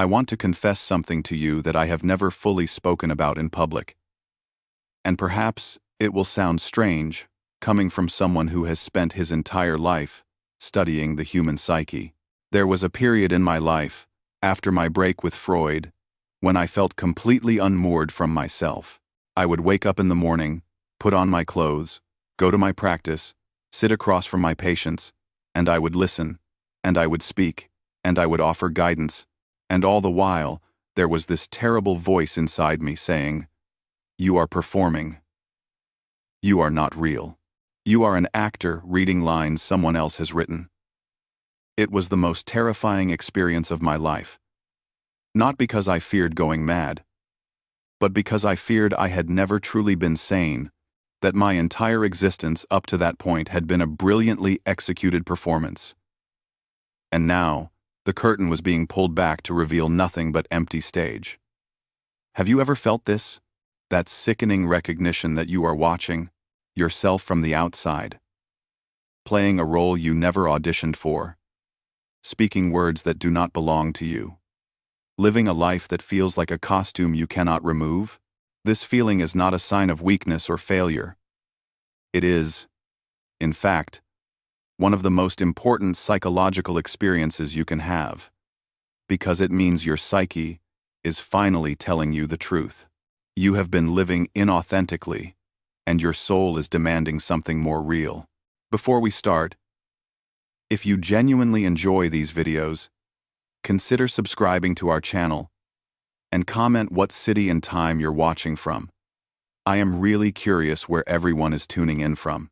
I want to confess something to you that I have never fully spoken about in public. And perhaps it will sound strange, coming from someone who has spent his entire life studying the human psyche. There was a period in my life, after my break with Freud, when I felt completely unmoored from myself. I would wake up in the morning, put on my clothes, go to my practice, sit across from my patients, and I would listen, and I would speak, and I would offer guidance, and all the while, there was this terrible voice inside me saying, "You are performing. You are not real. You are an actor reading lines someone else has written." It was the most terrifying experience of my life. Not because I feared going mad, but because I feared I had never truly been sane, that my entire existence up to that point had been a brilliantly executed performance. And now, the curtain was being pulled back to reveal nothing but empty stage. Have you ever felt this? That sickening recognition that you are watching yourself from the outside, playing a role you never auditioned for, speaking words that do not belong to you, living a life that feels like a costume you cannot remove? This feeling is not a sign of weakness or failure. It is, in fact, one of the most important psychological experiences you can have, because it means your psyche is finally telling you the truth. You have been living inauthentically, and your soul is demanding something more real. Before we start, if you genuinely enjoy these videos, consider subscribing to our channel and comment what city and time you're watching from. I am really curious where everyone is tuning in from.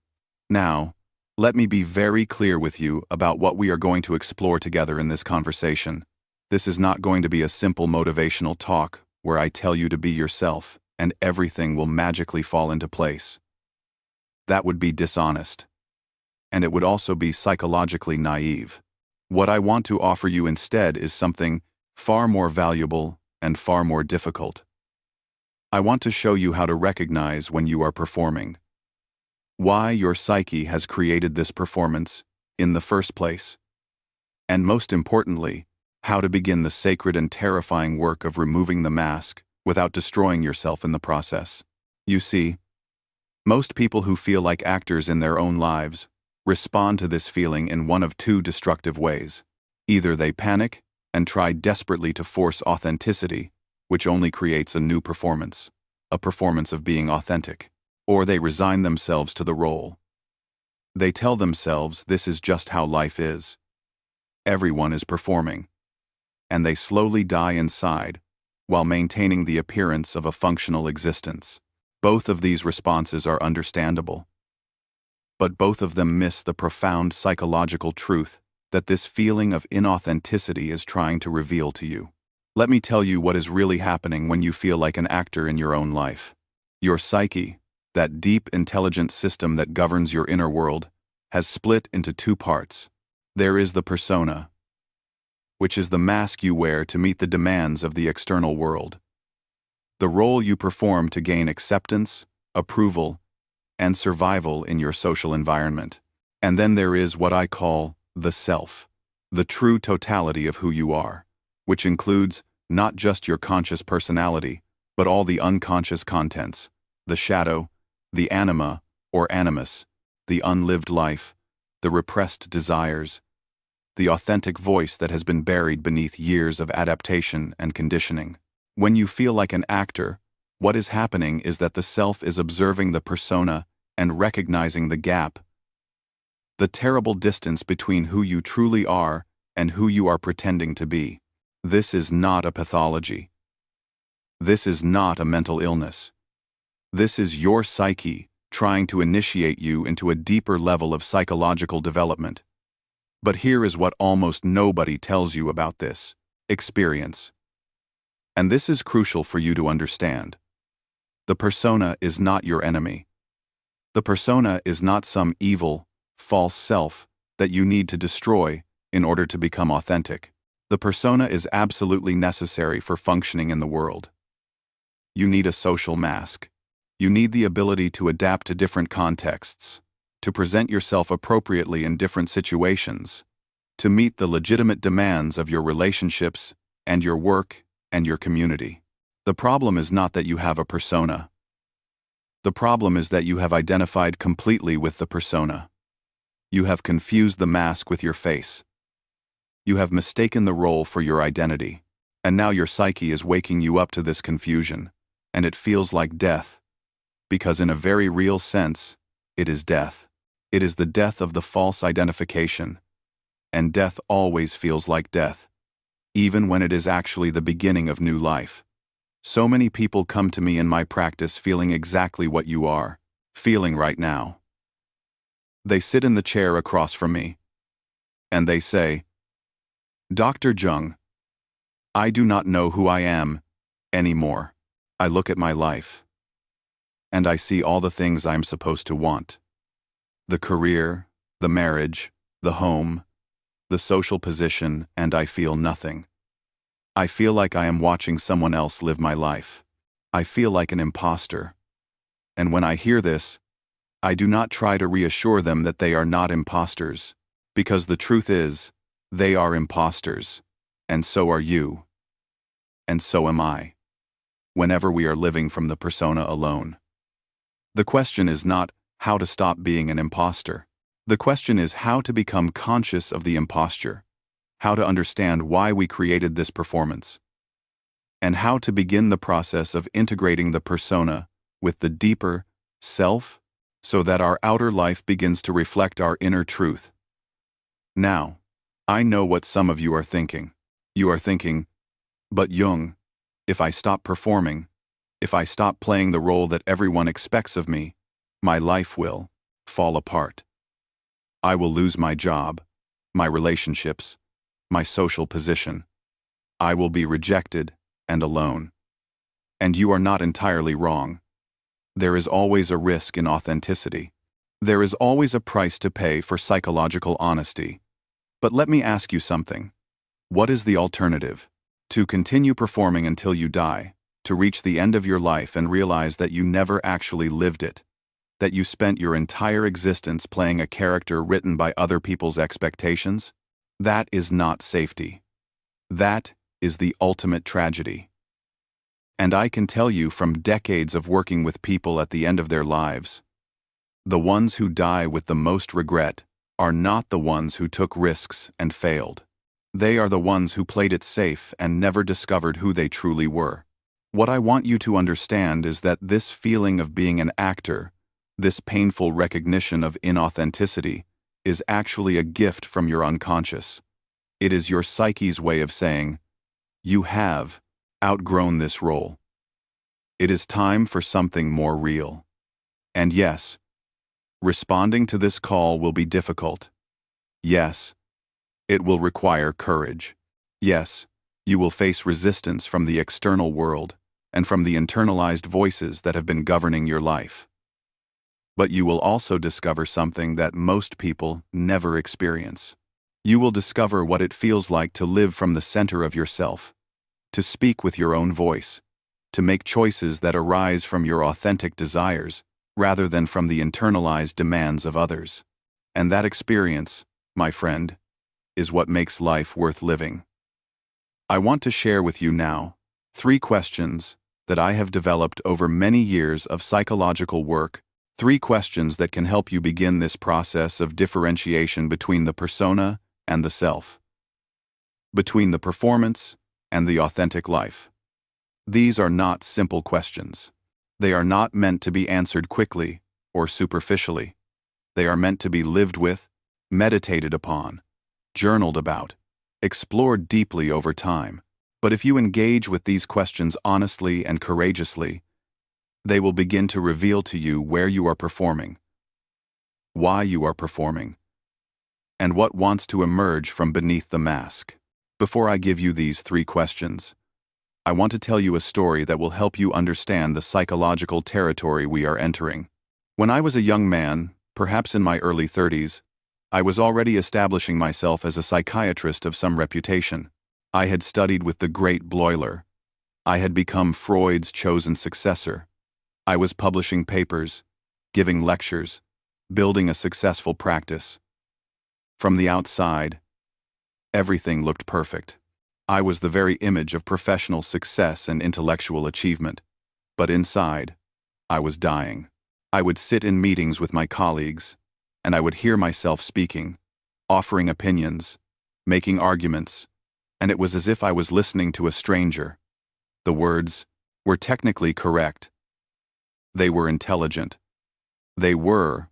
Now, let me be very clear with you about what we are going to explore together in this conversation. This is not going to be a simple motivational talk where I tell you to be yourself and everything will magically fall into place. That would be dishonest. And it would also be psychologically naive. What I want to offer you instead is something far more valuable and far more difficult. I want to show you how to recognize when you are performing, why your psyche has created this performance in the first place, and most importantly, how to begin the sacred and terrifying work of removing the mask without destroying yourself in the process. You see, most people who feel like actors in their own lives respond to this feeling in one of two destructive ways. Either they panic and try desperately to force authenticity, which only creates a new performance, a performance of being authentic, or they resign themselves to the role. They tell themselves this is just how life is. Everyone is performing, and they slowly die inside while maintaining the appearance of a functional existence. Both of these responses are understandable, but both of them miss the profound psychological truth that this feeling of inauthenticity is trying to reveal to you. Let me tell you what is really happening when you feel like an actor in your own life. Your psyche, that deep, intelligent system that governs your inner world, has split into two parts. There is the persona, which is the mask you wear to meet the demands of the external world, the role you perform to gain acceptance, approval, and survival in your social environment. And then there is what I call the self, the true totality of who you are, which includes not just your conscious personality, but all the unconscious contents, the shadow, the anima or animus, the unlived life, the repressed desires, the authentic voice that has been buried beneath years of adaptation and conditioning. When you feel like an actor, what is happening is that the self is observing the persona and recognizing the gap, the terrible distance between who you truly are and who you are pretending to be. This is not a pathology. This is not a mental illness. This is your psyche trying to initiate you into a deeper level of psychological development. But here is what almost nobody tells you about this experience. And this is crucial for you to understand. The persona is not your enemy. The persona is not some evil, false self that you need to destroy in order to become authentic. The persona is absolutely necessary for functioning in the world. You need a social mask. You need the ability to adapt to different contexts, to present yourself appropriately in different situations, to meet the legitimate demands of your relationships and your work, and your community. The problem is not that you have a persona. The problem is that you have identified completely with the persona. You have confused the mask with your face. You have mistaken the role for your identity. And now your psyche is waking you up to this confusion, and it feels like death. Because in a very real sense, it is death. It is the death of the false identification. And death always feels like death, even when it is actually the beginning of new life. So many people come to me in my practice feeling exactly what you are feeling right now. They sit in the chair across from me, and they say, "Dr. Jung, I do not know who I am anymore. I look at my life, and I see all the things I'm supposed to want. The career, the marriage, the home, the social position, and I feel nothing. I feel like I am watching someone else live my life. I feel like an imposter. And when I hear this, I do not try to reassure them that they are not imposters, because the truth is, they are imposters, and so are you. And so am I, whenever we are living from the persona alone. The question is not how to stop being an imposter. The question is how to become conscious of the imposture, how to understand why we created this performance, and how to begin the process of integrating the persona with the deeper self so that our outer life begins to reflect our inner truth. Now, I know what some of you are thinking. You are thinking, but Jung, if I stop performing, if I stop playing the role that everyone expects of me, my life will fall apart. I will lose my job, my relationships, my social position. I will be rejected and alone. And you are not entirely wrong. There is always a risk in authenticity. There is always a price to pay for psychological honesty. But let me ask you something. What is the alternative? To continue performing until you die, to reach the end of your life and realize that you never actually lived it, that you spent your entire existence playing a character written by other people's expectations? That is not safety. That is the ultimate tragedy. And I can tell you from decades of working with people at the end of their lives, the ones who die with the most regret are not the ones who took risks and failed. They are the ones who played it safe and never discovered who they truly were. What I want you to understand is that this feeling of being an actor, this painful recognition of inauthenticity, is actually a gift from your unconscious. It is your psyche's way of saying, you have outgrown this role. It is time for something more real. And yes, responding to this call will be difficult. Yes, it will require courage. Yes, you will face resistance from the external world and from the internalized voices that have been governing your life. But you will also discover something that most people never experience. You will discover what it feels like to live from the center of yourself, to speak with your own voice, to make choices that arise from your authentic desires rather than from the internalized demands of others. And that experience, my friend, is what makes life worth living. I want to share with you now 3 questions that I have developed over many years of psychological work, 3 questions that can help you begin this process of differentiation between the persona and the self, between the performance and the authentic life. These are not simple questions. They are not meant to be answered quickly or superficially. They are meant to be lived with, meditated upon, journaled about, explored deeply over time. But if you engage with these questions honestly and courageously, they will begin to reveal to you where you are performing, why you are performing, and what wants to emerge from beneath the mask. Before I give you these 3 questions, I want to tell you a story that will help you understand the psychological territory we are entering. When I was a young man, perhaps in my early 30s, I was already establishing myself as a psychiatrist of some reputation. I had studied with the great Bleuler. I had become Freud's chosen successor. I was publishing papers, giving lectures, building a successful practice. From the outside, everything looked perfect. I was the very image of professional success and intellectual achievement. But inside, I was dying. I would sit in meetings with my colleagues, and I would hear myself speaking, offering opinions, making arguments, and it was as if I was listening to a stranger. The words were technically correct. They were intelligent. They were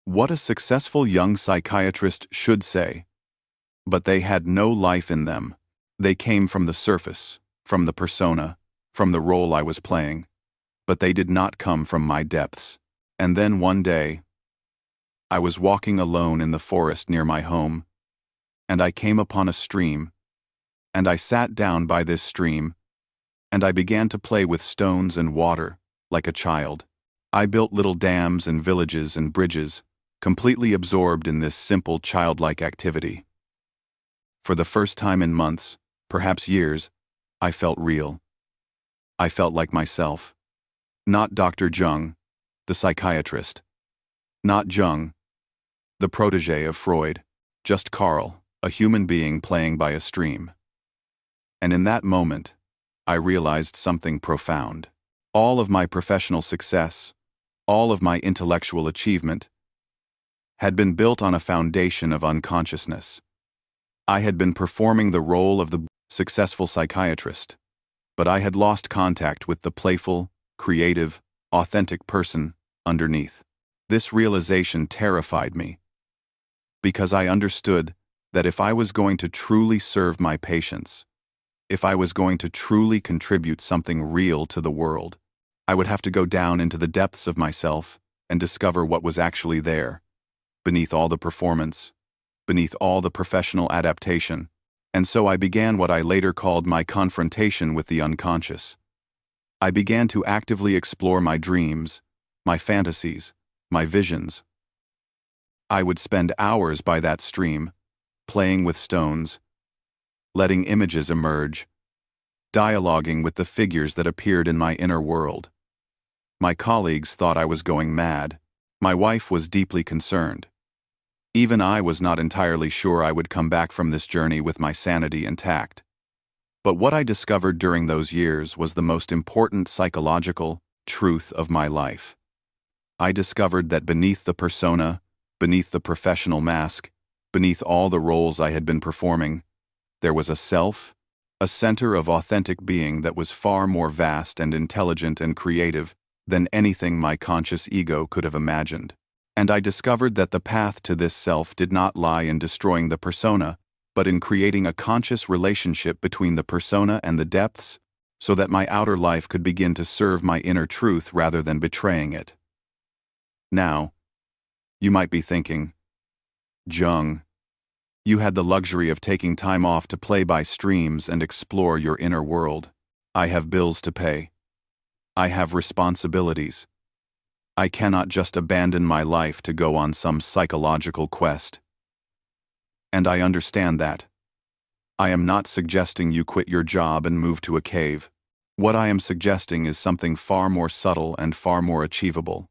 what a successful young psychiatrist should say. But they had no life in them. They came from the surface, from the persona, from the role I was playing. But they did not come from my depths. And then one day, I was walking alone in the forest near my home, and I came upon a stream, and I sat down by this stream, and I began to play with stones and water, like a child. I built little dams and villages and bridges, completely absorbed in this simple childlike activity. For the first time in months, perhaps years, I felt real. I felt like myself. Not Dr. Jung, the psychiatrist. Not Jung, the protege of Freud. Just Carl, a human being playing by a stream. And in that moment, I realized something profound. All of my professional success, all of my intellectual achievement, had been built on a foundation of unconsciousness. I had been performing the role of the successful psychiatrist, but I had lost contact with the playful, creative, authentic person underneath. This realization terrified me, because I understood that if I was going to truly serve my patients, if I was going to truly contribute something real to the world, I would have to go down into the depths of myself and discover what was actually there, beneath all the performance, beneath all the professional adaptation. And so I began what I later called my confrontation with the unconscious. I began to actively explore my dreams, my fantasies, my visions. I would spend hours by that stream, playing with stones, letting images emerge, dialoguing with the figures that appeared in my inner world. My colleagues thought I was going mad. My wife was deeply concerned. Even I was not entirely sure I would come back from this journey with my sanity intact. But what I discovered during those years was the most important psychological truth of my life. I discovered that beneath the persona, beneath the professional mask, beneath all the roles I had been performing, there was a self, a center of authentic being that was far more vast and intelligent and creative than anything my conscious ego could have imagined. And I discovered that the path to this self did not lie in destroying the persona, but in creating a conscious relationship between the persona and the depths, so that my outer life could begin to serve my inner truth rather than betraying it. Now, you might be thinking, Jung, you had the luxury of taking time off to play by streams and explore your inner world. I have bills to pay. I have responsibilities. I cannot just abandon my life to go on some psychological quest. And I understand that. I am not suggesting you quit your job and move to a cave. What I am suggesting is something far more subtle and far more achievable.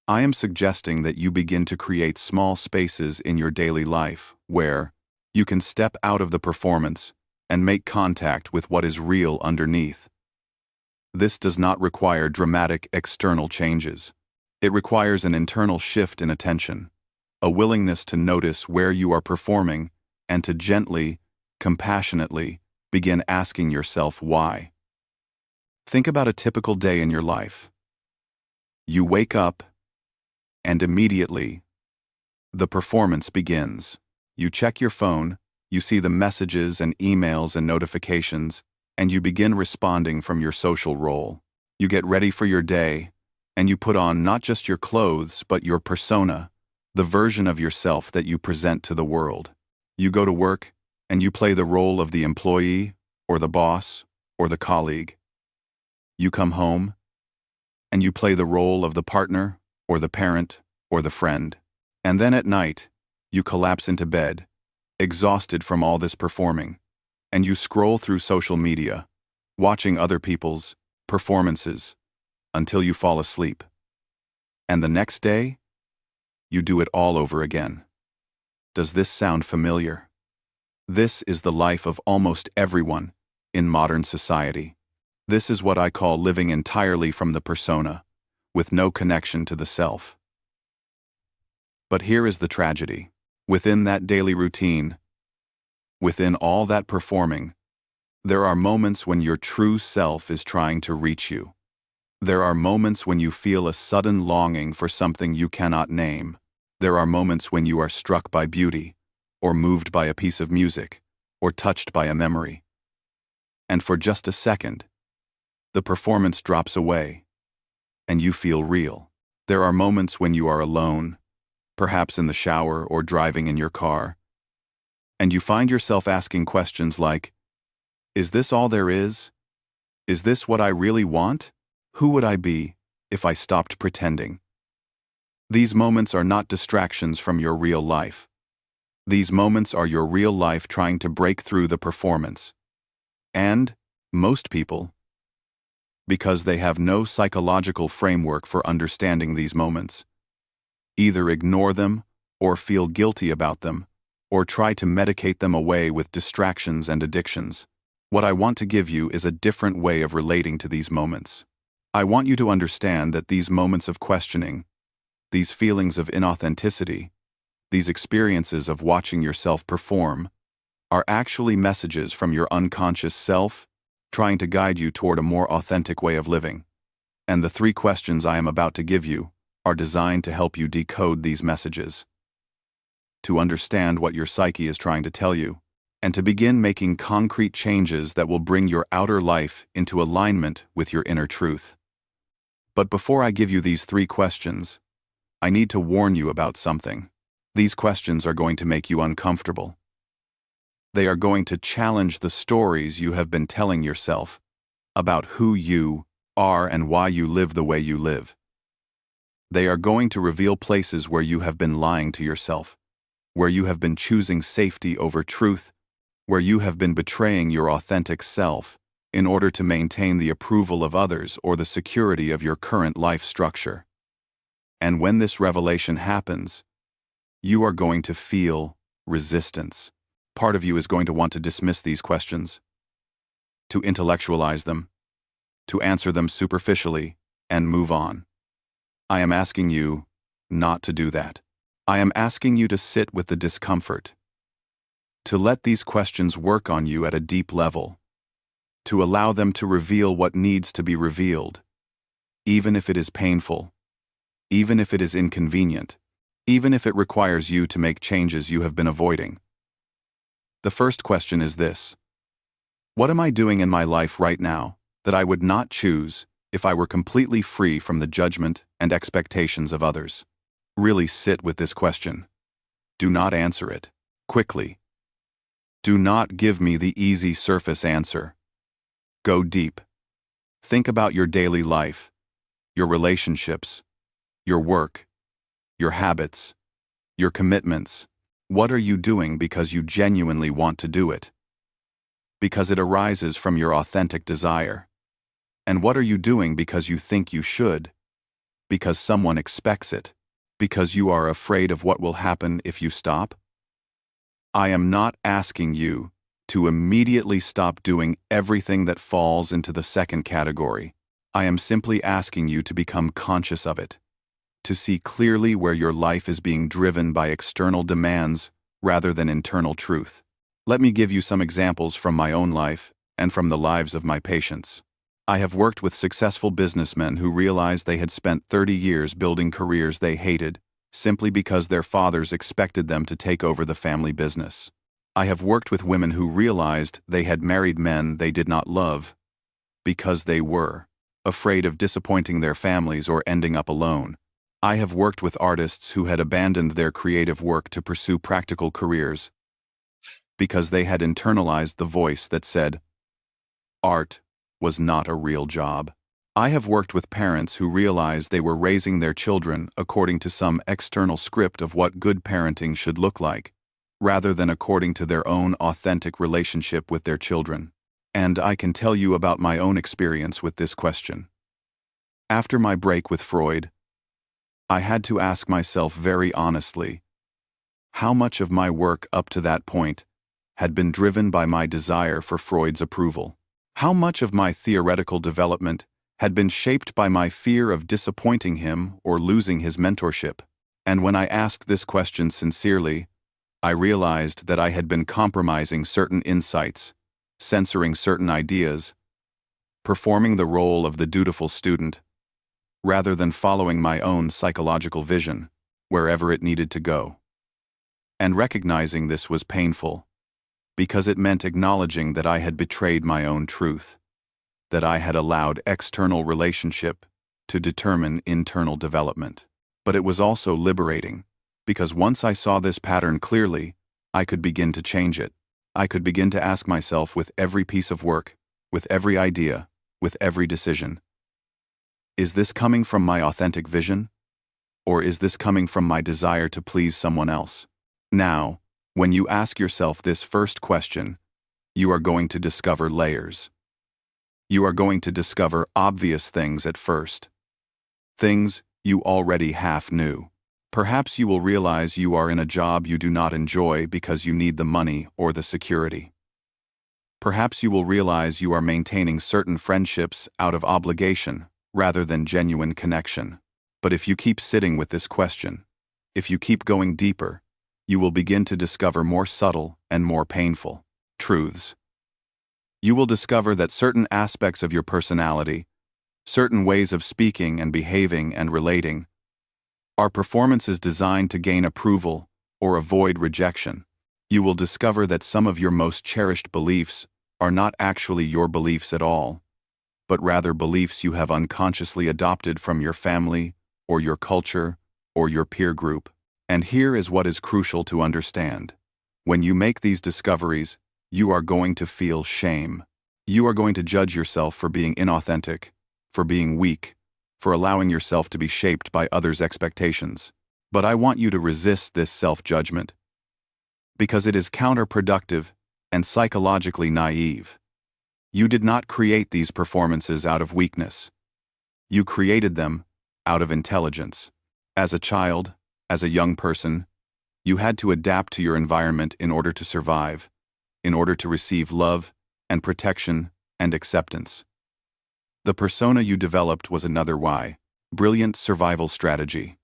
I am suggesting that you begin to create small spaces in your daily life where you can step out of the performance and make contact with what is real underneath. This does not require dramatic external changes. It requires an internal shift in attention, a willingness to notice where you are performing and to gently, compassionately begin asking yourself why. Think about a typical day in your life. You wake up, and immediately, the performance begins. You check your phone, you see the messages and emails and notifications, and you begin responding from your social role. You get ready for your day, and you put on not just your clothes, but your persona, the version of yourself that you present to the world. You go to work, and you play the role of the employee, or the boss, or the colleague. You come home, and you play the role of the partner, or the parent, or the friend. And then at night, you collapse into bed, exhausted from all this performing, and you scroll through social media, watching other people's performances, until you fall asleep. And the next day, you do it all over again. Does this sound familiar? This is the life of almost everyone in modern society. This is what I call living entirely from the persona, with no connection to the self. But here is the tragedy. Within that daily routine, within all that performing, there are moments when your true self is trying to reach you. There are moments when you feel a sudden longing for something you cannot name. There are moments when you are struck by beauty, or moved by a piece of music, or touched by a memory. And for just a second, the performance drops away, and you feel real. There are moments when you are alone, perhaps in the shower or driving in your car, and you find yourself asking questions like, is this all there is? Is this what I really want? Who would I be if I stopped pretending? These moments are not distractions from your real life. These moments are your real life trying to break through the performance. And most people, because they have no psychological framework for understanding these moments, either ignore them or feel guilty about them, or try to medicate them away with distractions and addictions. What I want to give you is a different way of relating to these moments. I want you to understand that these moments of questioning, these feelings of inauthenticity, these experiences of watching yourself perform, are actually messages from your unconscious self trying to guide you toward a more authentic way of living. And the 3 questions I am about to give you are designed to help you decode these messages, to understand what your psyche is trying to tell you, and to begin making concrete changes that will bring your outer life into alignment with your inner truth. But before I give you these 3 questions, I need to warn you about something. These questions are going to make you uncomfortable. They are going to challenge the stories you have been telling yourself about who you are and why you live the way you live. They are going to reveal places where you have been lying to yourself, where you have been choosing safety over truth, where you have been betraying your authentic self in order to maintain the approval of others or the security of your current life structure. And when this revelation happens, you are going to feel resistance. Part of you is going to want to dismiss these questions, to intellectualize them, to answer them superficially, and move on. I am asking you not to do that. I am asking you to sit with the discomfort, to let these questions work on you at a deep level, to allow them to reveal what needs to be revealed, even if it is painful, even if it is inconvenient, even if it requires you to make changes you have been avoiding. The first question is this: what am I doing in my life right now that I would not choose if I were completely free from the judgment and expectations of others? Really sit with this question. Do not answer it quickly. Do not give me the easy surface answer. Go deep. Think about your daily life, your relationships, your work, your habits, your commitments. What are you doing because you genuinely want to do it? Because it arises from your authentic desire. And what are you doing because you think you should? Because someone expects it? Because you are afraid of what will happen if you stop? I am not asking you to immediately stop doing everything that falls into the second category. I am simply asking you to become conscious of it, to see clearly where your life is being driven by external demands rather than internal truth. Let me give you some examples from my own life and from the lives of my patients. I have worked with successful businessmen who realized they had spent 30 years building careers they hated simply because their fathers expected them to take over the family business. I have worked with women who realized they had married men they did not love because they were afraid of disappointing their families or ending up alone. I have worked with artists who had abandoned their creative work to pursue practical careers because they had internalized the voice that said, art was not a real job. I have worked with parents who realized they were raising their children according to some external script of what good parenting should look like, rather than according to their own authentic relationship with their children. And I can tell you about my own experience with this question. After my break with Freud, I had to ask myself very honestly, how much of my work up to that point had been driven by my desire for Freud's approval? How much of my theoretical development had been shaped by my fear of disappointing him or losing his mentorship? And when I asked this question sincerely, I realized that I had been compromising certain insights, censoring certain ideas, performing the role of the dutiful student, rather than following my own psychological vision, wherever it needed to go. And recognizing this was painful, because it meant acknowledging that I had betrayed my own truth, that I had allowed external relationship to determine internal development. But it was also liberating, because once I saw this pattern clearly, I could begin to change it. I could begin to ask myself with every piece of work, with every idea, with every decision, is this coming from my authentic vision? Or is this coming from my desire to please someone else? Now, when you ask yourself this first question, you are going to discover layers. You are going to discover obvious things at first. Things you already half knew. Perhaps you will realize you are in a job you do not enjoy because you need the money or the security. Perhaps you will realize you are maintaining certain friendships out of obligation rather than genuine connection. But if you keep sitting with this question, if you keep going deeper, you will begin to discover more subtle and more painful truths. You will discover that certain aspects of your personality, certain ways of speaking and behaving and relating, are performances designed to gain approval or avoid rejection. You will discover that some of your most cherished beliefs are not actually your beliefs at all, but rather beliefs you have unconsciously adopted from your family or your culture or your peer group. And here is what is crucial to understand. When you make these discoveries, you are going to feel shame. You are going to judge yourself for being inauthentic, for being weak, for allowing yourself to be shaped by others' expectations. But I want you to resist this self-judgment, because it is counterproductive and psychologically naive. You did not create these performances out of weakness. You created them out of intelligence. As a child, as a young person, you had to adapt to your environment in order to survive, in order to receive love and protection and acceptance. The persona you developed was another brilliant survival strategy.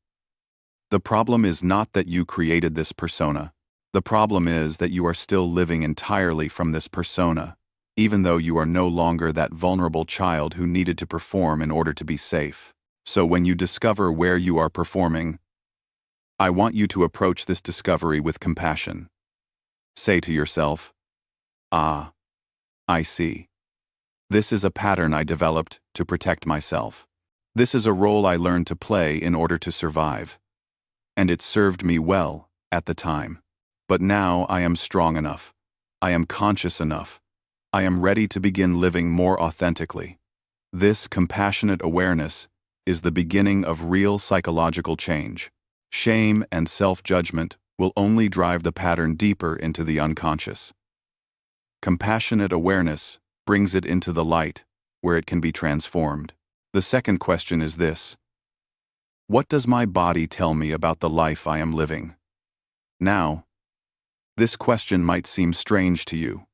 The problem is not that you created this persona. The problem is that you are still living entirely from this persona, even though you are no longer that vulnerable child who needed to perform in order to be safe. So when you discover where you are performing, I want you to approach this discovery with compassion. Say to yourself, "Ah, I see. This is a pattern I developed to protect myself. This is a role I learned to play in order to survive. And it served me well at the time. But now I am strong enough. I am conscious enough. I am ready to begin living more authentically." This compassionate awareness is the beginning of real psychological change. Shame and self-judgment will only drive the pattern deeper into the unconscious. Compassionate awareness brings it into the light, where it can be transformed. The second question is this: what does my body tell me about the life I am living? Now, this question might seem strange to you,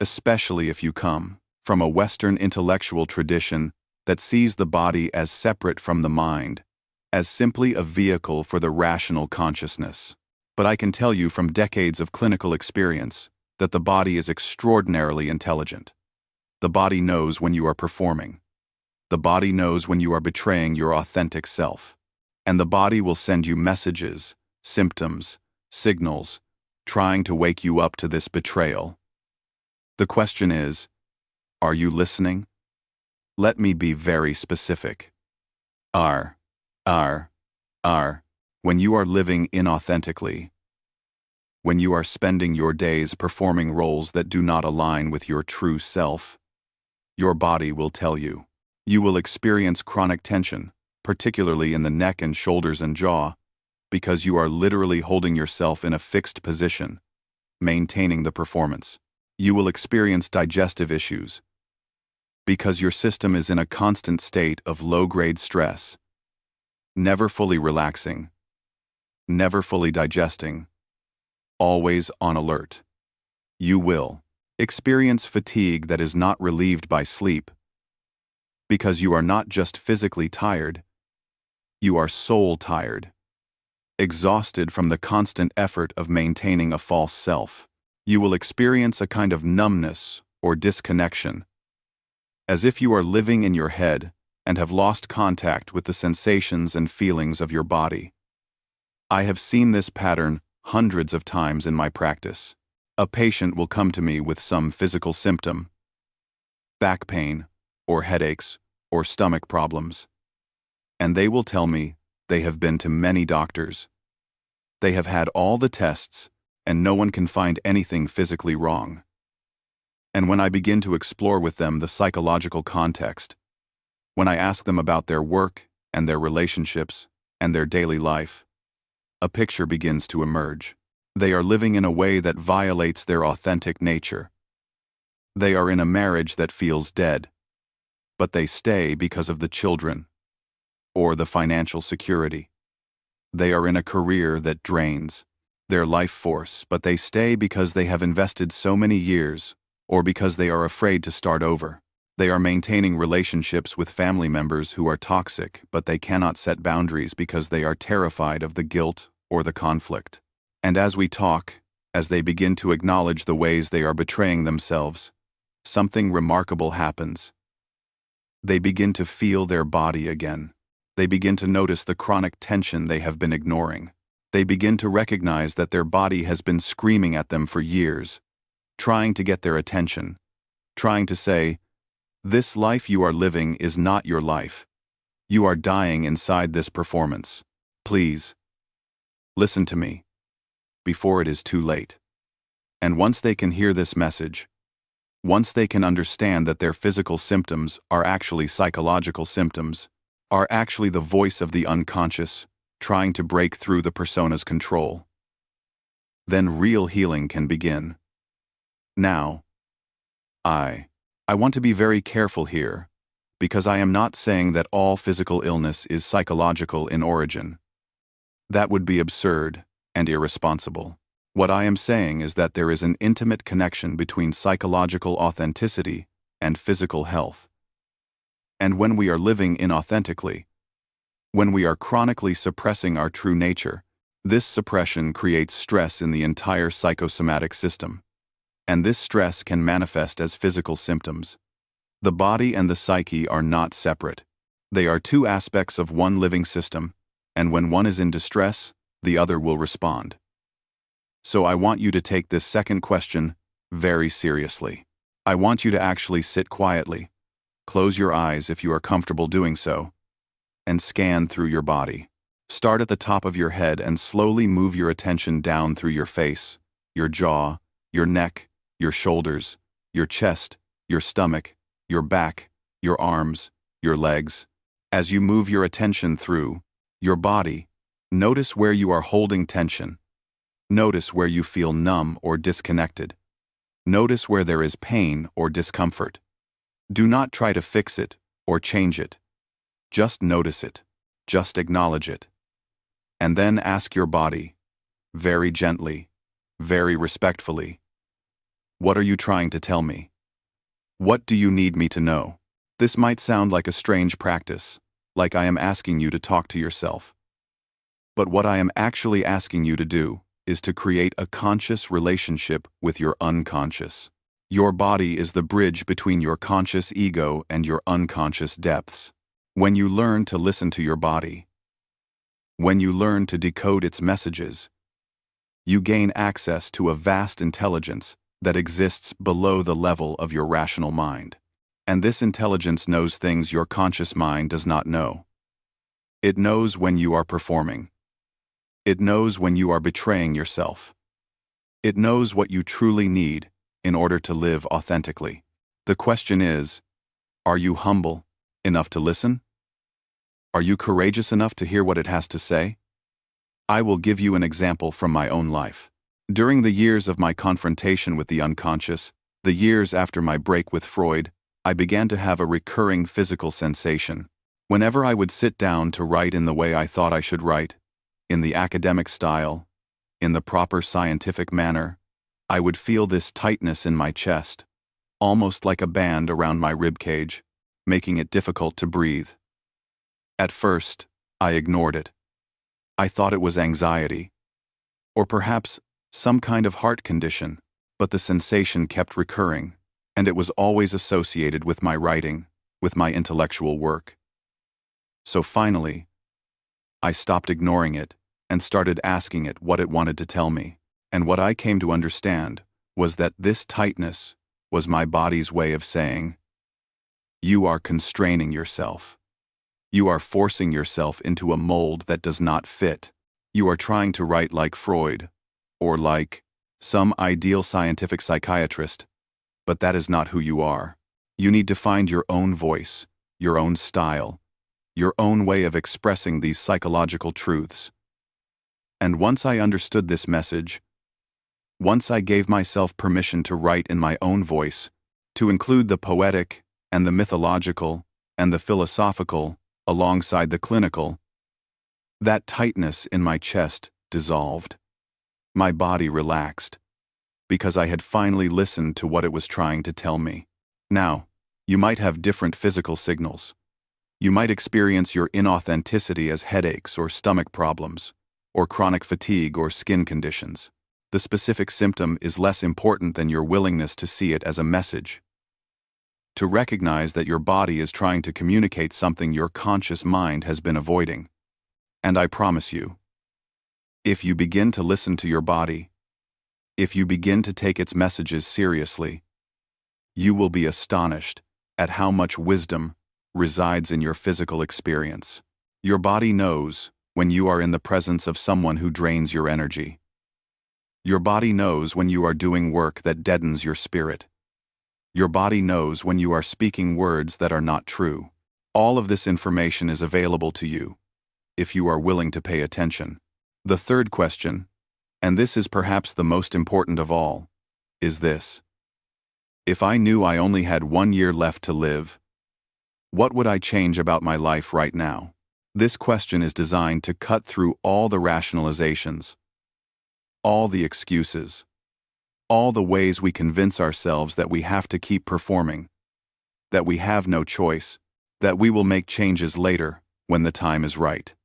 especially if you come from a Western intellectual tradition that sees the body as separate from the mind, as simply a vehicle for the rational consciousness. But I can tell you from decades of clinical experience that the body is extraordinarily intelligent. The body knows when you are performing. The body knows when you are betraying your authentic self. And the body will send you messages, symptoms, signals, trying to wake you up to this betrayal. The question is, are you listening? Let me be very specific. When you are living inauthentically, when you are spending your days performing roles that do not align with your true self, your body will tell you. You will experience chronic tension, particularly in the neck and shoulders and jaw, because you are literally holding yourself in a fixed position, maintaining the performance. You will experience digestive issues, because your system is in a constant state of low-grade stress, never fully relaxing, never fully digesting, always on alert. You will experience fatigue that is not relieved by sleep, because you are not just physically tired, you are soul tired, exhausted from the constant effort of maintaining a false self. You will experience a kind of numbness or disconnection, as if you are living in your head and have lost contact with the sensations and feelings of your body. I have seen this pattern hundreds of times in my practice. A patient will come to me with some physical symptom, back pain, or headaches, or stomach problems, and they will tell me they have been to many doctors. They have had all the tests, and no one can find anything physically wrong. And when I begin to explore with them the psychological context, when I ask them about their work and their relationships and their daily life, a picture begins to emerge. They are living in a way that violates their authentic nature. They are in a marriage that feels dead, but they stay because of the children or the financial security. They are in a career that drains their life force, but they stay because they have invested so many years, or because they are afraid to start over. They are maintaining relationships with family members who are toxic, but they cannot set boundaries because they are terrified of the guilt or the conflict. And as we talk, as they begin to acknowledge the ways they are betraying themselves, something remarkable happens. They begin to feel their body again. They begin to notice the chronic tension they have been ignoring. They begin to recognize that their body has been screaming at them for years, trying to get their attention, trying to say, "This life you are living is not your life. You are dying inside this performance. Please, listen to me, before it is too late." And once they can hear this message, once they can understand that their physical symptoms are actually psychological symptoms, are actually the voice of the unconscious trying to break through the persona's control, then real healing can begin. Now, I want to be very careful here, because I am not saying that all physical illness is psychological in origin. That would be absurd and irresponsible. What I am saying is that there is an intimate connection between psychological authenticity and physical health. And when we are living inauthentically, when we are chronically suppressing our true nature, this suppression creates stress in the entire psychosomatic system. And this stress can manifest as physical symptoms. The body and the psyche are not separate. They are two aspects of one living system, and when one is in distress, the other will respond. So I want you to take this second question very seriously. I want you to actually sit quietly, close your eyes if you are comfortable doing so, and scan through your body. Start at the top of your head and slowly move your attention down through your face, your jaw, your neck, your shoulders, your chest, your stomach, your back, your arms, your legs. As you move your attention through your body, notice where you are holding tension. Notice where you feel numb or disconnected. Notice where there is pain or discomfort. Do not try to fix it or change it. Just notice it. Just acknowledge it. And then ask your body, very gently, very respectfully, what are you trying to tell me? What do you need me to know? This might sound like a strange practice, like I am asking you to talk to yourself. But what I am actually asking you to do is to create a conscious relationship with your unconscious. Your body is the bridge between your conscious ego and your unconscious depths. When you learn to listen to your body, when you learn to decode its messages, you gain access to a vast intelligence that exists below the level of your rational mind. And this intelligence knows things your conscious mind does not know. It knows when you are performing. It knows when you are betraying yourself. It knows what you truly need in order to live authentically. The question is, are you humble enough to listen? Are you courageous enough to hear what it has to say? I will give you an example from my own life. During the years of my confrontation with the unconscious, the years after my break with Freud, I began to have a recurring physical sensation. Whenever I would sit down to write in the way I thought I should write, in the academic style, in the proper scientific manner, I would feel this tightness in my chest, almost like a band around my ribcage, making it difficult to breathe. At first, I ignored it. I thought it was anxiety, or perhaps some kind of heart condition, but the sensation kept recurring, and it was always associated with my writing, with my intellectual work. So finally, I stopped ignoring it and started asking it what it wanted to tell me. And what I came to understand was that this tightness was my body's way of saying, "You are constraining yourself. You are forcing yourself into a mold that does not fit. You are trying to write like Freud, or like some ideal scientific psychiatrist, but that is not who you are. You need to find your own voice, your own style, your own way of expressing these psychological truths." And once I understood this message, once I gave myself permission to write in my own voice, to include the poetic and the mythological and the philosophical alongside the clinical, that tightness in my chest dissolved. My body relaxed, because I had finally listened to what it was trying to tell me. Now, you might have different physical signals. You might experience your inauthenticity as headaches or stomach problems, or chronic fatigue or skin conditions. The specific symptom is less important than your willingness to see it as a message. To recognize that your body is trying to communicate something your conscious mind has been avoiding. And I promise you, if you begin to listen to your body, if you begin to take its messages seriously, you will be astonished at how much wisdom resides in your physical experience. Your body knows when you are in the presence of someone who drains your energy. Your body knows when you are doing work that deadens your spirit. Your body knows when you are speaking words that are not true. All of this information is available to you, if you are willing to pay attention. The third question, and this is perhaps the most important of all, is this: if I knew I only had 1 year left to live, what would I change about my life right now? This question is designed to cut through all the rationalizations, all the excuses, all the ways we convince ourselves that we have to keep performing, that we have no choice, that we will make changes later when the time is right.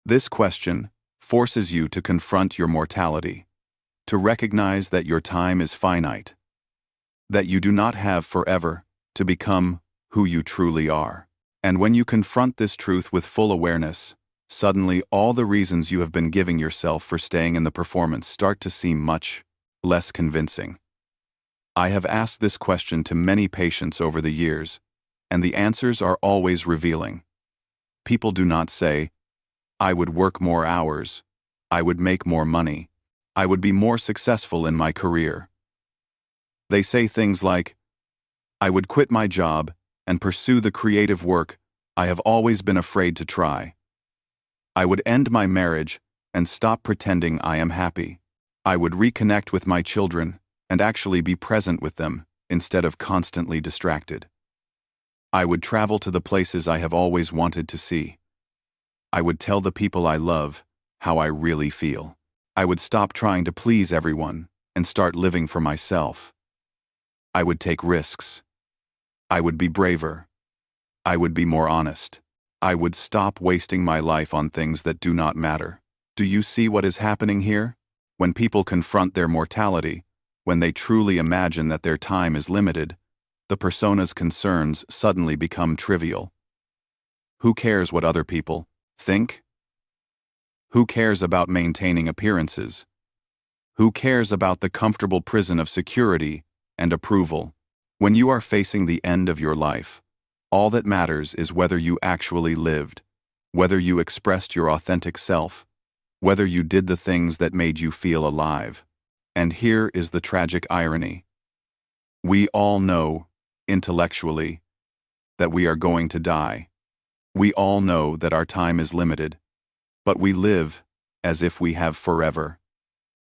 This question forces you to confront your mortality, to recognize that your time is finite, that you do not have forever to become who you truly are. And when you confront this truth with full awareness, suddenly all the reasons you have been giving yourself for staying in the performance start to seem much less convincing. I have asked this question to many patients over the years, and the answers are always revealing. People do not say, "I would work more hours, I would make more money, I would be more successful in my career." They say things like, "I would quit my job and pursue the creative work I have always been afraid to try. I would end my marriage and stop pretending I am happy. I would reconnect with my children and actually be present with them instead of constantly distracted. I would travel to the places I have always wanted to see. I would tell the people I love how I really feel. I would stop trying to please everyone and start living for myself. I would take risks. I would be braver. I would be more honest. I would stop wasting my life on things that do not matter." Do you see what is happening here? When people confront their mortality, when they truly imagine that their time is limited, the persona's concerns suddenly become trivial. Who cares what other people think? Who cares about maintaining appearances? Who cares about the comfortable prison of security and approval? When you are facing the end of your life, all that matters is whether you actually lived, whether you expressed your authentic self, whether you did the things that made you feel alive. And here is the tragic irony. We all know, intellectually, that we are going to die. We all know that our time is limited, but we live as if we have forever.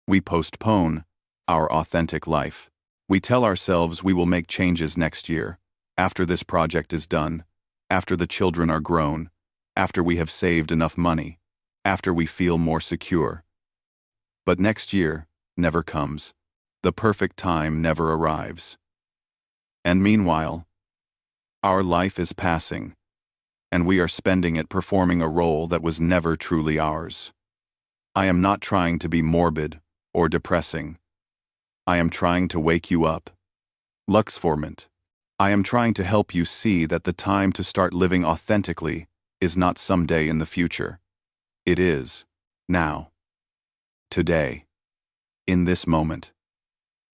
We postpone our authentic life. We tell ourselves we will make changes next year, after this project is done, after the children are grown, after we have saved enough money, after we feel more secure. But next year never comes. The perfect time never arrives. And meanwhile, our life is passing, and we are spending it performing a role that was never truly ours. I am not trying to be morbid or depressing. I am trying to wake you up. Luxformant. I am trying to help you see that the time to start living authentically is not someday in the future. It is now. Today. In this moment.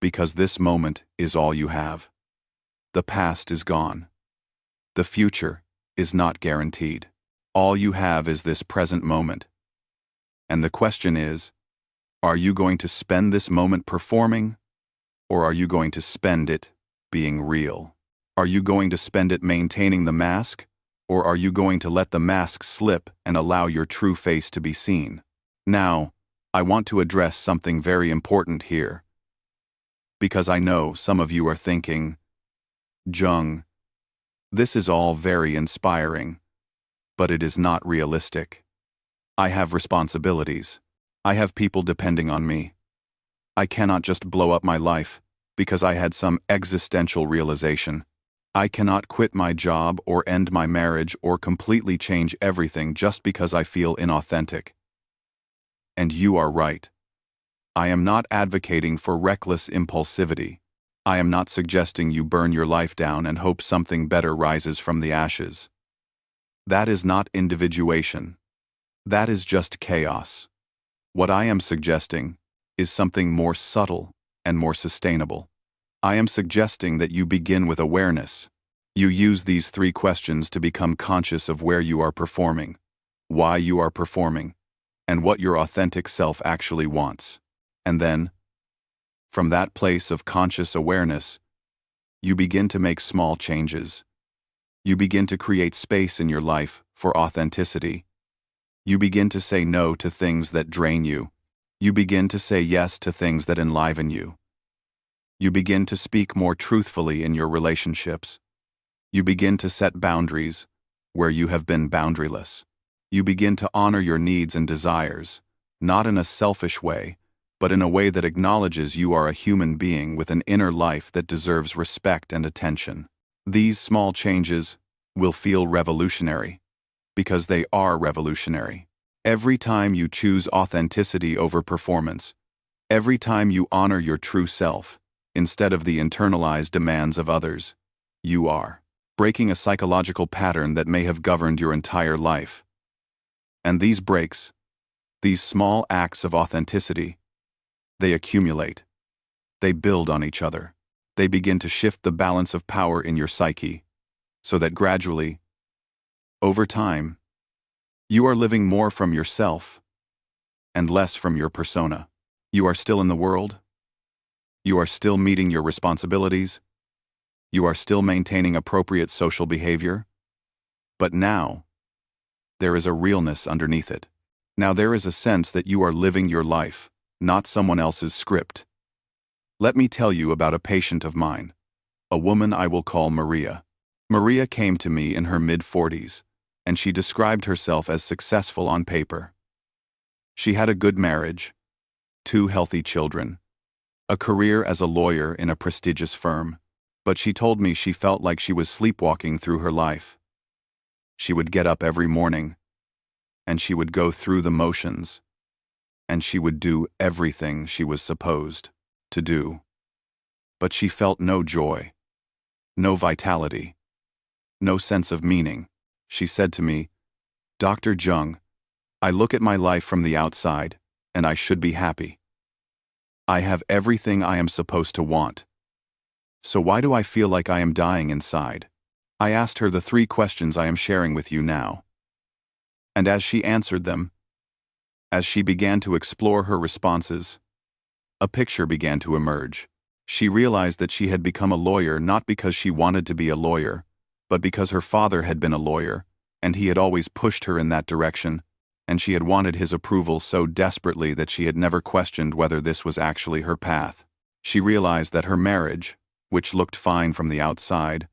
Because this moment is all you have. The past is gone. The future is not guaranteed. All you have is this present moment. And the question is, are you going to spend this moment performing, or are you going to spend it being real? Are you going to spend it maintaining the mask, or are you going to let the mask slip and allow your true face to be seen? Now, I want to address something very important here. Because I know some of you are thinking, Jung, this is all very inspiring, but it is not realistic. I have responsibilities. I have people depending on me. I cannot just blow up my life because I had some existential realization. I cannot quit my job or end my marriage or completely change everything just because I feel inauthentic. And you are right. I am not advocating for reckless impulsivity. I am not suggesting you burn your life down and hope something better rises from the ashes. That is not individuation. That is just chaos. What I am suggesting is something more subtle and more sustainable. I am suggesting that you begin with awareness. You use these 3 questions to become conscious of where you are performing, why you are performing, and what your authentic self actually wants. And then, from that place of conscious awareness, you begin to make small changes. You begin to create space in your life for authenticity. You begin to say no to things that drain you. You begin to say yes to things that enliven you. You begin to speak more truthfully in your relationships. You begin to set boundaries where you have been boundaryless. You begin to honor your needs and desires, not in a selfish way, but in a way that acknowledges you are a human being with an inner life that deserves respect and attention. These small changes will feel revolutionary, because they are revolutionary. Every time you choose authenticity over performance, every time you honor your true self, instead of the internalized demands of others, you are breaking a psychological pattern that may have governed your entire life. And these breaks, these small acts of authenticity, they accumulate. They build on each other. They begin to shift the balance of power in your psyche, so that gradually, over time, you are living more from yourself and less from your persona. You are still in the world. You are still meeting your responsibilities. You are still maintaining appropriate social behavior. But now, there is a realness underneath it. Now there is a sense that you are living your life, not someone else's script. Let me tell you about a patient of mine, a woman I will call Maria. Maria came to me in her mid-40s, and she described herself as successful on paper. She had a good marriage, 2 healthy children, a career as a lawyer in a prestigious firm, but she told me she felt like she was sleepwalking through her life. She would get up every morning, and she would go through the motions, and she would do everything she was supposed to do. But she felt no joy, no vitality, no sense of meaning. She said to me, "Dr. Jung, I look at my life from the outside, and I should be happy. I have everything I am supposed to want. So why do I feel like I am dying inside?" I asked her the 3 questions I am sharing with you now. And as she answered them, as she began to explore her responses, a picture began to emerge. She realized that she had become a lawyer not because she wanted to be a lawyer, but because her father had been a lawyer, and he had always pushed her in that direction, and she had wanted his approval so desperately that she had never questioned whether this was actually her path. She realized that her marriage, which looked fine from the outside,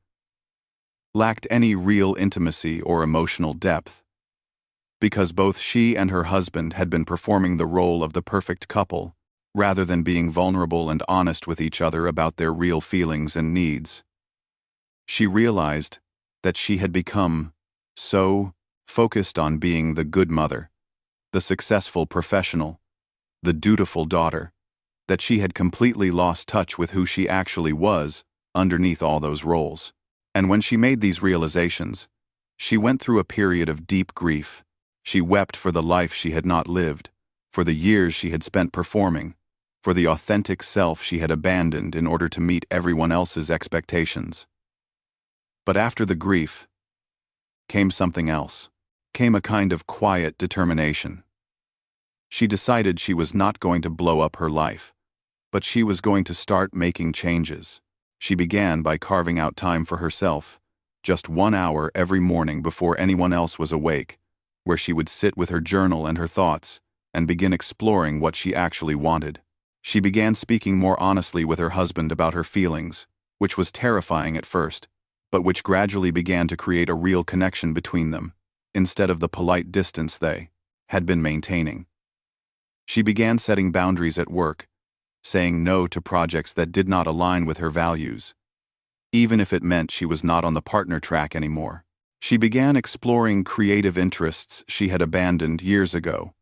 lacked any real intimacy or emotional depth, because both she and her husband had been performing the role of the perfect couple rather than being vulnerable and honest with each other about their real feelings and needs. She realized that she had become so focused on being the good mother, the successful professional, the dutiful daughter, that she had completely lost touch with who she actually was underneath all those roles. And when she made these realizations, she went through a period of deep grief. She wept for the life she had not lived, for the years she had spent performing, for the authentic self she had abandoned in order to meet everyone else's expectations. But after the grief came something else, came a kind of quiet determination. She decided she was not going to blow up her life, but she was going to start making changes. She began by carving out time for herself, just 1 hour every morning before anyone else was awake, where she would sit with her journal and her thoughts and begin exploring what she actually wanted. She began speaking more honestly with her husband about her feelings, which was terrifying at first, but which gradually began to create a real connection between them, instead of the polite distance they had been maintaining. She began setting boundaries at work, saying no to projects that did not align with her values, even if it meant she was not on the partner track anymore. She began exploring creative interests she had abandoned years ago,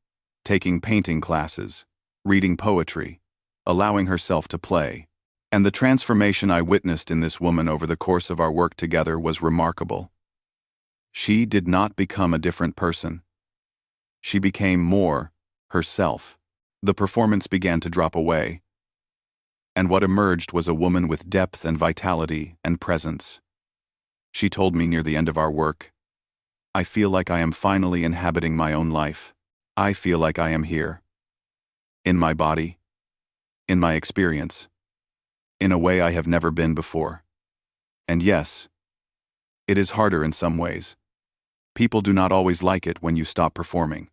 taking painting classes, reading poetry, allowing herself to play. And the transformation I witnessed in this woman over the course of our work together was remarkable. She did not become a different person. She became more herself. The performance began to drop away, and what emerged was a woman with depth and vitality and presence. She told me near the end of our work, "I feel like I am finally inhabiting my own life. I feel like I am here. In my body, in my experience, in a way I have never been before. And yes, it is harder in some ways. People do not always like it when you stop performing.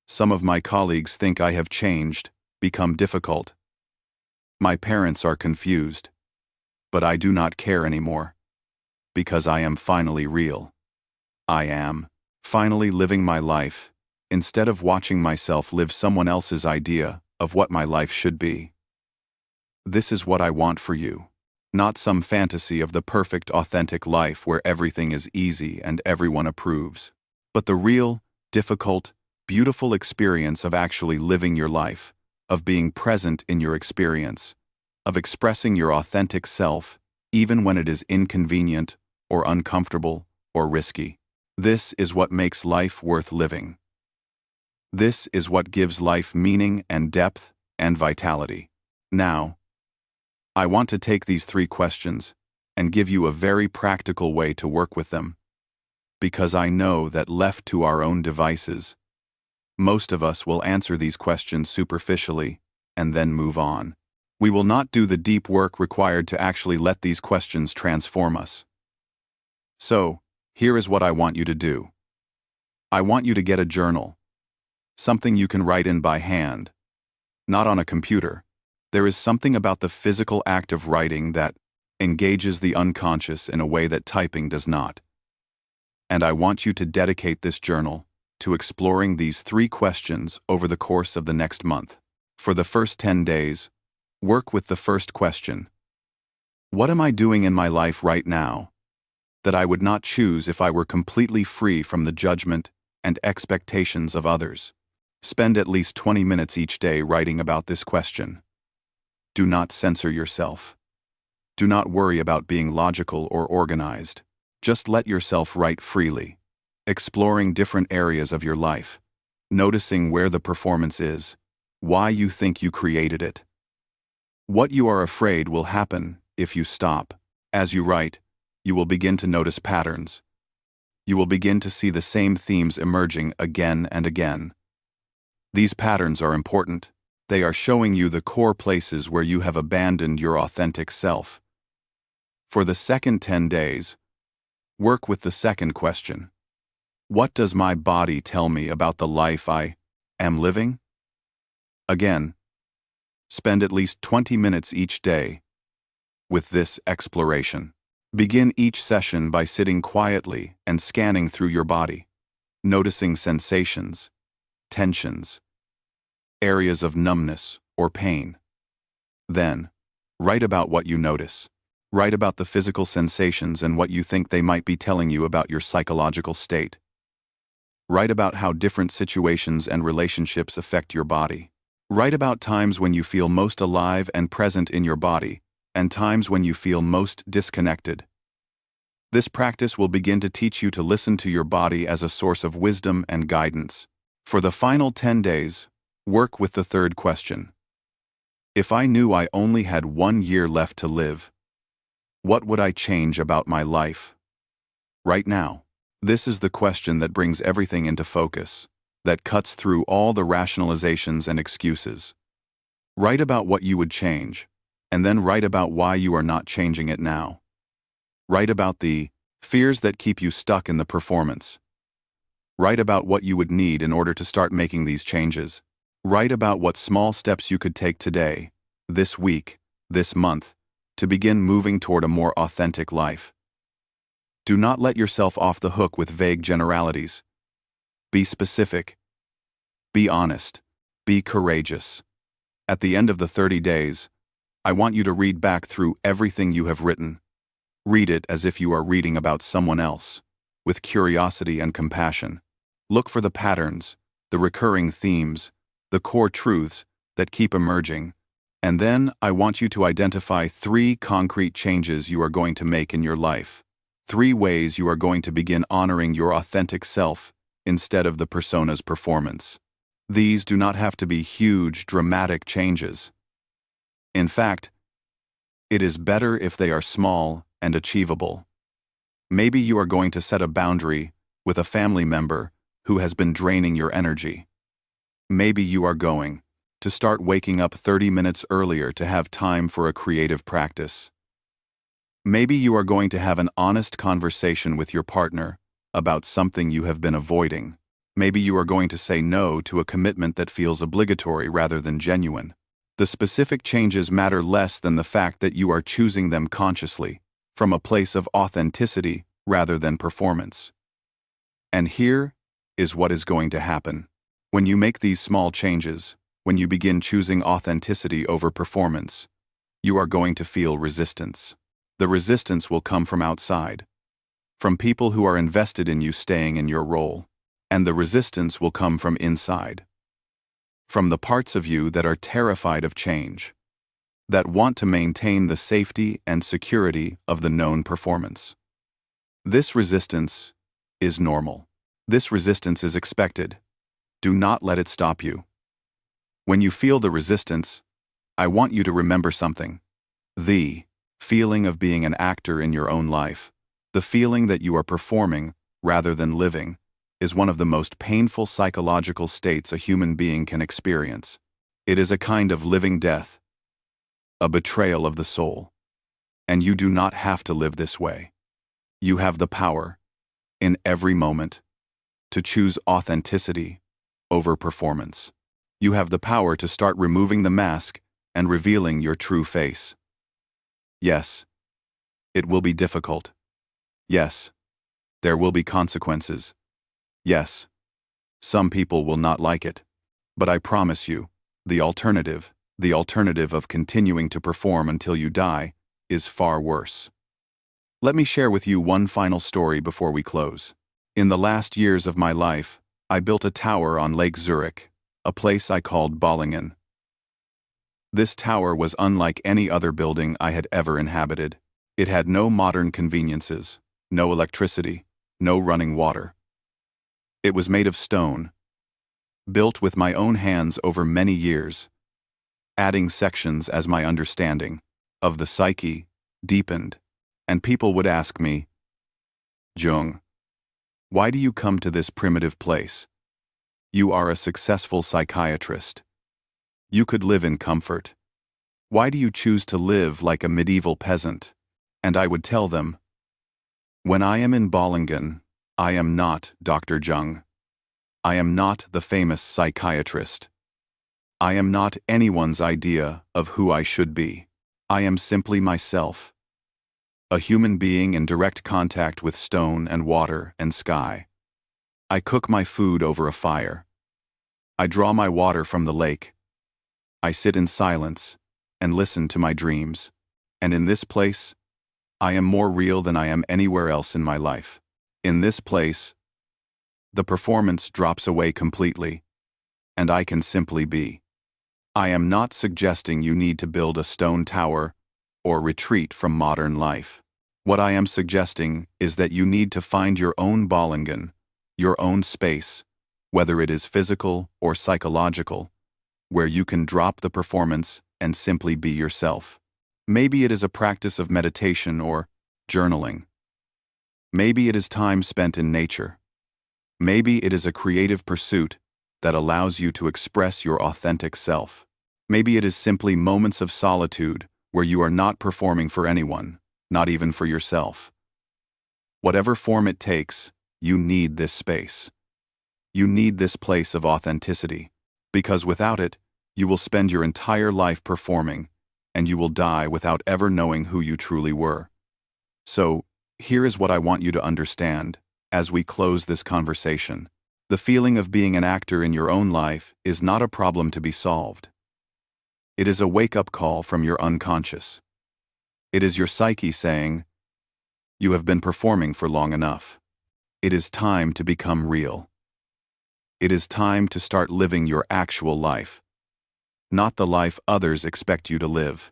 Some of my colleagues think I have changed, become difficult. My parents are confused. But I do not care anymore. Because I am finally real. I am finally living my life, instead of watching myself live someone else's idea of what my life should be. This is what I want for you. Not some fantasy of the perfect, authentic life where everything is easy and everyone approves, but the real, difficult, beautiful experience of actually living your life, of being present in your experience, of expressing your authentic self, even when it is inconvenient or uncomfortable or risky. This is what makes life worth living. This is what gives life meaning and depth and vitality. Now, I want to take these 3 questions and give you a very practical way to work with them, because I know that left to our own devices, most of us will answer these questions superficially and then move on. We will not do the deep work required to actually let these questions transform us. So, here is what I want you to do. I want you to get a journal, something you can write in by hand, not on a computer. There is something about the physical act of writing that engages the unconscious in a way that typing does not. And I want you to dedicate this journal to exploring these 3 questions over the course of the next month. For the first 10 days, work with the first question. What am I doing in my life right now that I would not choose if I were completely free from the judgment and expectations of others? Spend at least 20 minutes each day writing about this question. Do not censor yourself. Do not worry about being logical or organized. Just let yourself write freely, exploring different areas of your life, noticing where the performance is, why you think you created it. What you are afraid will happen if you stop. As you write, you will begin to notice patterns. You will begin to see the same themes emerging again and again. These patterns are important. They are showing you the core places where you have abandoned your authentic self. For the second 10 days, work with the second question. What does my body tell me about the life I am living? Again, spend at least 20 minutes each day with this exploration. Begin each session by sitting quietly and scanning through your body, noticing sensations, tensions, areas of numbness or pain. Then, write about what you notice. Write about the physical sensations and what you think they might be telling you about your psychological state. Write about how different situations and relationships affect your body. Write about times when you feel most alive and present in your body, and times when you feel most disconnected. This practice will begin to teach you to listen to your body as a source of wisdom and guidance. For the final 10 days, work with the third question. If I knew I only had 1 year left to live, what would I change about my life? Right now, this is the question that brings everything into focus, that cuts through all the rationalizations and excuses. Write about what you would change, and then write about why you are not changing it now. Write about the fears that keep you stuck in the performance. Write about what you would need in order to start making these changes. Write about what small steps you could take today, this week, this month, to begin moving toward a more authentic life. Do not let yourself off the hook with vague generalities. Be specific. Be honest. Be courageous. At the end of the 30 days, I want you to read back through everything you have written. Read it as if you are reading about someone else, with curiosity and compassion. Look for the patterns, the recurring themes, the core truths that keep emerging, and then I want you to identify 3 concrete changes you are going to make in your life. 3 ways you are going to begin honoring your authentic self instead of the persona's performance. These do not have to be huge, dramatic changes. In fact, it is better if they are small and achievable. Maybe you are going to set a boundary with a family member who has been draining your energy. Maybe you are going to start waking up 30 minutes earlier to have time for a creative practice. Maybe you are going to have an honest conversation with your partner about something you have been avoiding. Maybe you are going to say no to a commitment that feels obligatory rather than genuine. The specific changes matter less than the fact that you are choosing them consciously, from a place of authenticity rather than performance. And here is what is going to happen. When you make these small changes, when you begin choosing authenticity over performance, you are going to feel resistance. The resistance will come from outside, from people who are invested in you staying in your role, and the resistance will come from inside, from the parts of you that are terrified of change, that want to maintain the safety and security of the known performance. This resistance is normal. This resistance is expected. Do not let it stop you. When you feel the resistance, I want you to remember something. The feeling of being an actor in your own life, the feeling that you are performing rather than living, is one of the most painful psychological states a human being can experience. It is a kind of living death, a betrayal of the soul. And you do not have to live this way. You have the power, in every moment, to choose authenticity over performance. You have the power to start removing the mask and revealing your true face. Yes, it will be difficult. Yes, there will be consequences. Yes, some people will not like it. But I promise you, the alternative of continuing to perform until you die, is far worse. Let me share with you one final story before we close. In the last years of my life, I built a tower on Lake Zurich, a place I called Ballingen. This tower was unlike any other building I had ever inhabited. It had no modern conveniences, no electricity, no running water. It was made of stone, built with my own hands over many years, adding sections as my understanding of the psyche deepened, and people would ask me, "Jung, why do you come to this primitive place? You are a successful psychiatrist. You could live in comfort. Why do you choose to live like a medieval peasant?" And I would tell them, "When I am in Ballingen, I am not Dr. Jung. I am not the famous psychiatrist. I am not anyone's idea of who I should be. I am simply myself, a human being in direct contact with stone and water and sky. I cook my food over a fire. I draw my water from the lake. I sit in silence, and listen to my dreams. And in this place, I am more real than I am anywhere else in my life. In this place, the performance drops away completely, and I can simply be. I am not suggesting you need to build a stone tower or retreat from modern life. What I am suggesting is that you need to find your own Balingen, your own space, whether it is physical or psychological, where you can drop the performance and simply be yourself. Maybe it is a practice of meditation or journaling. Maybe it is time spent in nature. Maybe it is a creative pursuit that allows you to express your authentic self. Maybe it is simply moments of solitude where you are not performing for anyone, not even for yourself. Whatever form it takes, you need this space. You need this place of authenticity, because without it, you will spend your entire life performing, and you will die without ever knowing who you truly were. So, here is what I want you to understand as we close this conversation. The feeling of being an actor in your own life is not a problem to be solved. It is a wake-up call from your unconscious. It is your psyche saying, "You have been performing for long enough. It is time to become real. It is time to start living your actual life, not the life others expect you to live."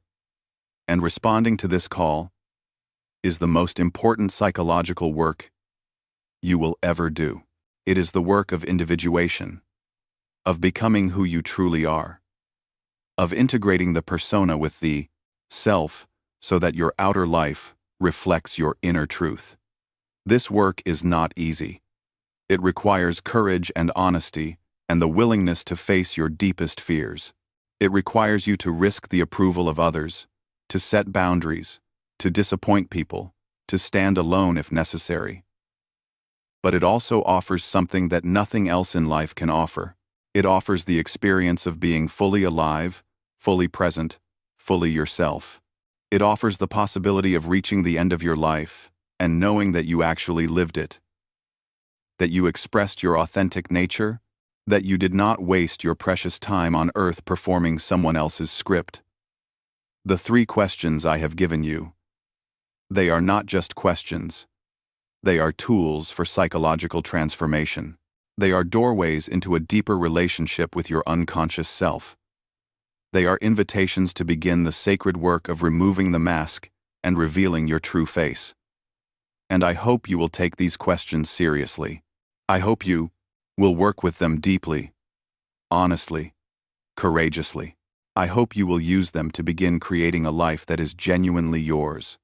And responding to this call is the most important psychological work you will ever do. It is the work of individuation, of becoming who you truly are, of integrating the persona with the self so that your outer life reflects your inner truth. This work is not easy. It requires courage and honesty and the willingness to face your deepest fears. It requires you to risk the approval of others, to set boundaries, to disappoint people, to stand alone if necessary. But it also offers something that nothing else in life can offer. It offers the experience of being fully alive, fully present, fully yourself. It offers the possibility of reaching the end of your life and knowing that you actually lived it, that you expressed your authentic nature, that you did not waste your precious time on earth performing someone else's script. The 3 questions I have given you, they are not just questions. They are tools for psychological transformation. They are doorways into a deeper relationship with your unconscious self. They are invitations to begin the sacred work of removing the mask and revealing your true face. And I hope you will take these questions seriously. I hope you will work with them deeply, honestly, courageously. I hope you will use them to begin creating a life that is genuinely yours,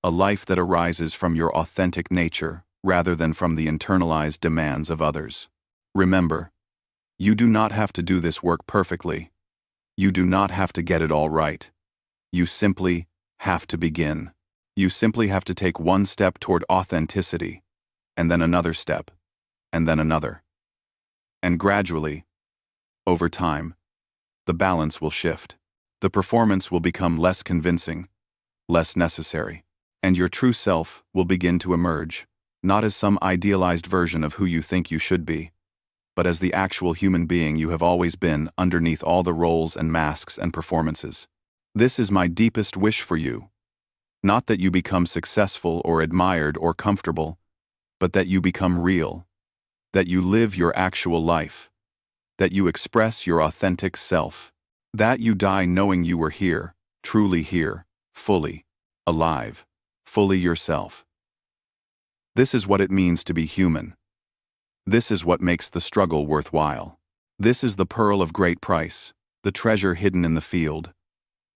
a life that arises from your authentic nature rather than from the internalized demands of others. Remember, you do not have to do this work perfectly. You do not have to get it all right. You simply have to begin. You simply have to take one step toward authenticity, and then another step, and then another. And gradually, over time, the balance will shift. The performance will become less convincing, less necessary, and your true self will begin to emerge, not as some idealized version of who you think you should be, but as the actual human being you have always been underneath all the roles and masks and performances. This is my deepest wish for you. Not that you become successful or admired or comfortable, but that you become real, that you live your actual life, that you express your authentic self, that you die knowing you were here, truly here, fully, alive, fully yourself. This is what it means to be human. This is what makes the struggle worthwhile. This is the pearl of great price, the treasure hidden in the field,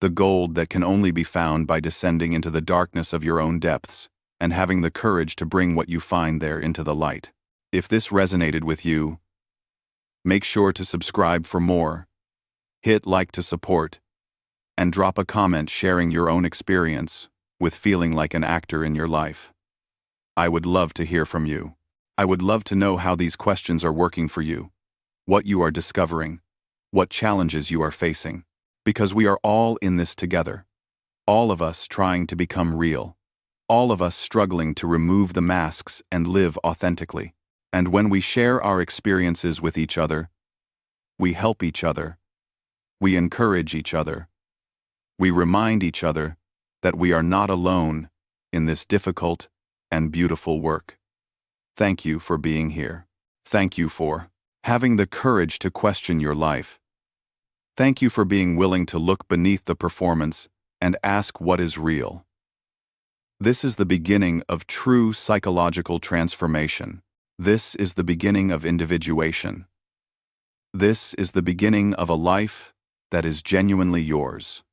the gold that can only be found by descending into the darkness of your own depths and having the courage to bring what you find there into the light. If this resonated with you, make sure to subscribe for more, hit like to support, and drop a comment sharing your own experience with feeling like an actor in your life. I would love to hear from you. I would love to know how these questions are working for you, what you are discovering, what challenges you are facing, because we are all in this together. All of us trying to become real. All of us struggling to remove the masks and live authentically. And when we share our experiences with each other, we help each other, we encourage each other, We remind each other that we are not alone in this difficult and beautiful work. Thank you for being here. Thank you for having the courage to question your life. Thank you for being willing to look beneath the performance and ask what is real. This is the beginning of true psychological transformation. This is the beginning of individuation. This is the beginning of a life that is genuinely yours.